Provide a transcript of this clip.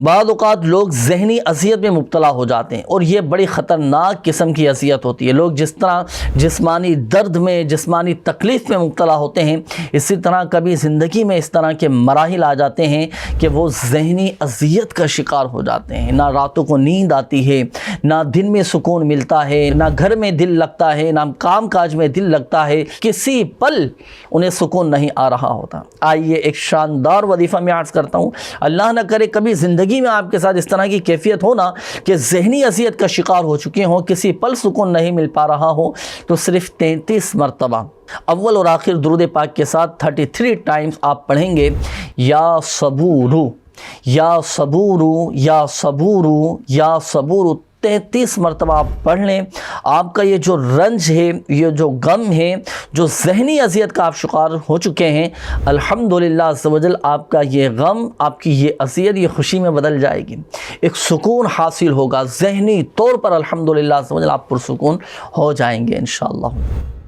بعض اوقات لوگ ذہنی اذیت میں مبتلا ہو جاتے ہیں اور یہ بڑی خطرناک قسم کی اذیت ہوتی ہے۔ لوگ جس طرح جسمانی درد میں، جسمانی تکلیف میں مبتلا ہوتے ہیں، اسی طرح کبھی زندگی میں اس طرح کے مراحل آ جاتے ہیں کہ وہ ذہنی اذیت کا شکار ہو جاتے ہیں۔ نہ راتوں کو نیند آتی ہے، نہ دن میں سکون ملتا ہے، نہ گھر میں دل لگتا ہے، نہ کام کاج میں دل لگتا ہے، کسی پل انہیں سکون نہیں آ رہا ہوتا۔ آئیے ایک شاندار وظیفہ میں عرض کرتا ہوں، اللہ نہ کرے کبھی زندگی میں آپ کے ساتھ اس طرح کی کیفیت ہو نا کہ ذہنی اذیت کا شکار ہو چکے ہوں، کسی پل سکون نہیں مل پا رہا ہو، تو صرف 33 مرتبہ اول اور آخر درود پاک کے ساتھ 33 ٹائمز آپ پڑھیں گے، یا صبورو یا صبورو یا صبورو یا صبورو، 33 مرتبہ آپ پڑھ لیں۔ آپ کا یہ جو رنج ہے، یہ جو غم ہے، جو ذہنی اذیت کا آپ شکار ہو چکے ہیں، الحمدللہ عز و جل آپ کا یہ غم، آپ کی یہ اذیت، یہ خوشی میں بدل جائے گی، ایک سکون حاصل ہوگا ذہنی طور پر، الحمدللہ عز و جل آپ پرسکون ہو جائیں گے انشاءاللہ۔